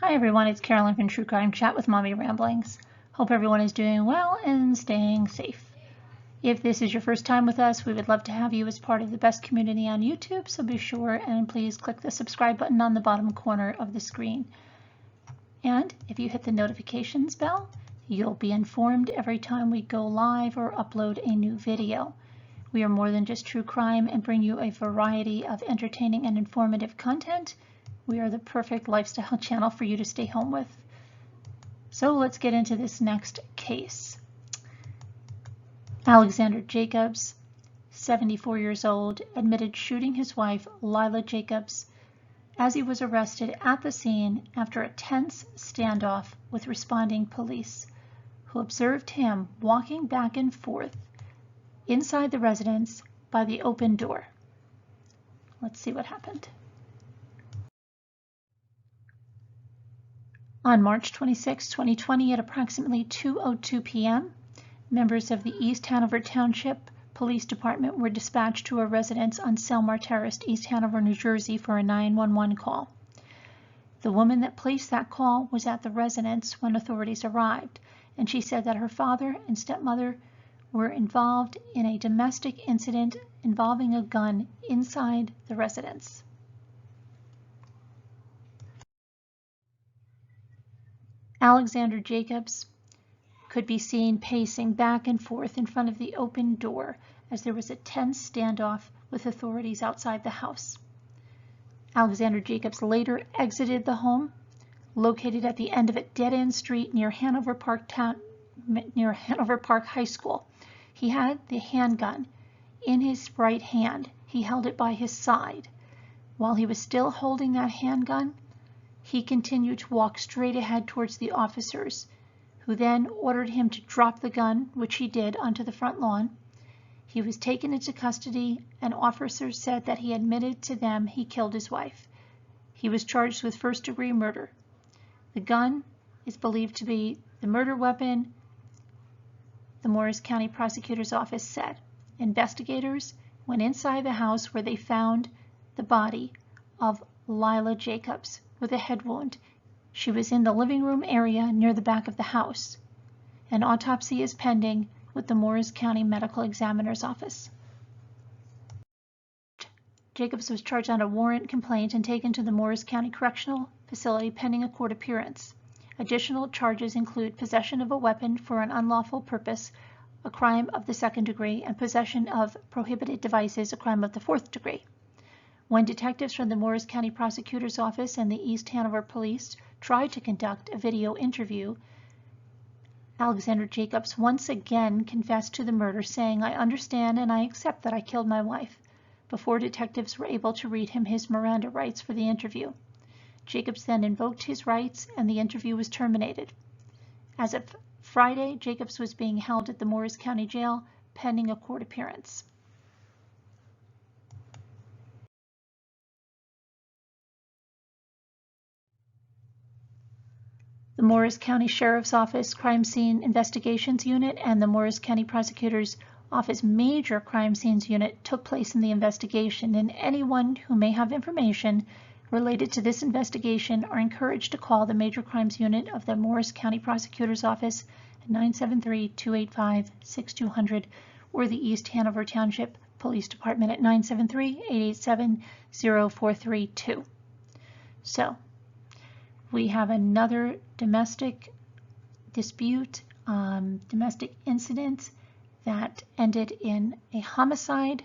Hi everyone, it's Carolyn from True Crime Chat with Mommy Ramblings. Hope everyone is doing well and staying safe. If this is your first time with us, we would love to have you as part of the best community on YouTube, so be sure and please click the subscribe button on the bottom corner of the screen. And if you hit the notifications bell, you'll be informed every time we go live or upload a new video. We are more than just true crime and bring you a variety of entertaining and informative content. We are the perfect lifestyle channel for you to stay home with. So let's get into this next case. Alexander Jacobs, 74 years old, admitted shooting his wife, Lila Jacobs, as he was arrested at the scene after a tense standoff with responding police, who observed him walking back and forth inside the residence by the open door. Let's see what happened. On March 26, 2020, at approximately 2:02 p.m., members of the East Hanover Township Police Department were dispatched to a residence on Selmar Terrace, East Hanover, New Jersey, for a 911 call. The woman that placed that call was at the residence when authorities arrived, and she said that her father and stepmother were involved in a domestic incident involving a gun inside the residence. Alexander Jacobs could be seen pacing back and forth in front of the open door as there was a tense standoff with authorities outside the house. Alexander Jacobs later exited the home, located at the end of a dead-end street near Hanover Park High School. He had the handgun in his right hand. He held it by his side. While he was still holding that handgun, he continued to walk straight ahead towards the officers, who then ordered him to drop the gun, which he did, onto the front lawn. He was taken into custody, and officers said that he admitted to them he killed his wife. He was charged with first-degree murder. The gun is believed to be the murder weapon, the Morris County Prosecutor's Office said. Investigators went inside the house where they found the body of Lila Jacobs with a head wound. She was in the living room area near the back of the house. An autopsy is pending with the Morris County Medical Examiner's Office. Jacobs was charged on a warrant complaint and taken to the Morris County Correctional Facility pending a court appearance. Additional charges include possession of a weapon for an unlawful purpose, a crime of the second degree, and possession of prohibited devices, a crime of the fourth degree. When detectives from the Morris County Prosecutor's Office and the East Hanover Police tried to conduct a video interview, Alexander Jacobs once again confessed to the murder, saying, "I understand and I accept that I killed my wife," before detectives were able to read him his Miranda rights for the interview. Jacobs then invoked his rights and the interview was terminated. As of Friday, Jacobs was being held at the Morris County Jail pending a court appearance. The Morris County Sheriff's Office Crime Scene Investigations Unit and the Morris County Prosecutor's Office Major Crime Scenes Unit took place in the investigation, and anyone who may have information related to this investigation are encouraged to call the Major Crimes Unit of the Morris County Prosecutor's Office at 973-285-6200 or the East Hanover Township Police Department at 973-887-0432. So, we have another domestic dispute, domestic incident that ended in a homicide.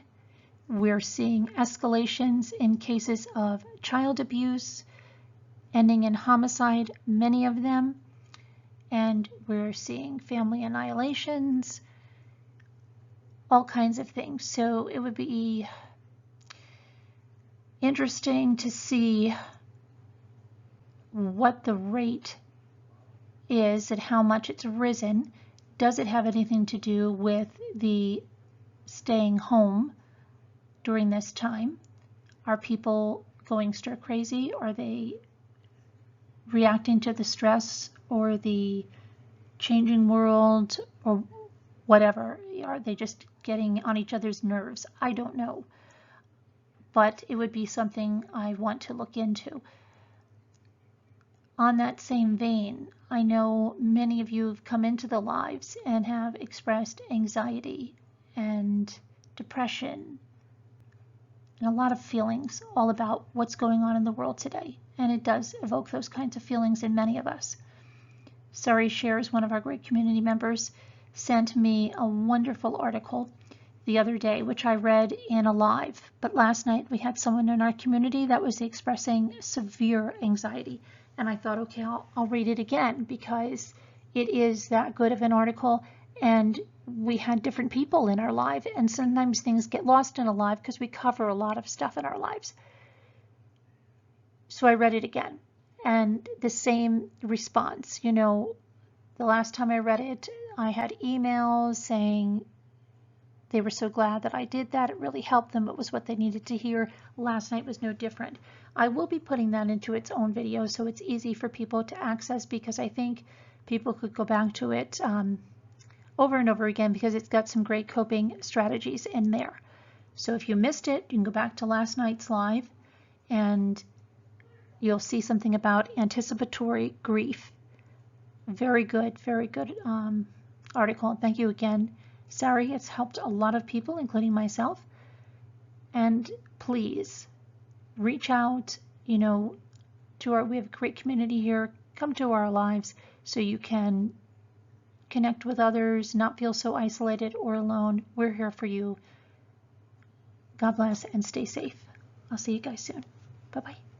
We're seeing escalations in cases of child abuse, ending in homicide, many of them. And we're seeing family annihilations, all kinds of things. So it would be interesting to see what the rate is and how much it's risen. Does it have anything to do with the staying home during this time? Are people going stir crazy? Are they reacting to the stress or the changing world or whatever? Are they just getting on each other's nerves? I don't know. But it would be something I want to look into. On that same vein, I know many of you have come into the lives and have expressed anxiety and depression and a lot of feelings all about what's going on in the world today. And it does evoke those kinds of feelings in many of us. Sari Shares, one of our great community members, sent me a wonderful article the other day, which I read in a live. But last night we had someone in our community that was expressing severe anxiety. And I thought, okay, I'll read it again because it is that good of an article. And we had different people in our live. And sometimes things get lost in a live because we cover a lot of stuff in our lives. So I read it again. And the same response, you know, the last time I read it, I had emails saying they were so glad that I did that. It really helped them. It was what they needed to hear. Last night was no different. I will be putting that into its own video so it's easy for people to access, because I think people could go back to it over and over again because it's got some great coping strategies in there. So if you missed it, you can go back to last night's live and you'll see something about anticipatory grief. Very good article. Thank you again, Sari. It's helped a lot of people, including myself. And please reach out, you know, we have a great community here. Come to our lives so you can connect with others, not feel so isolated or alone. We're here for you. God bless and stay safe. I'll see you guys soon. Bye-bye.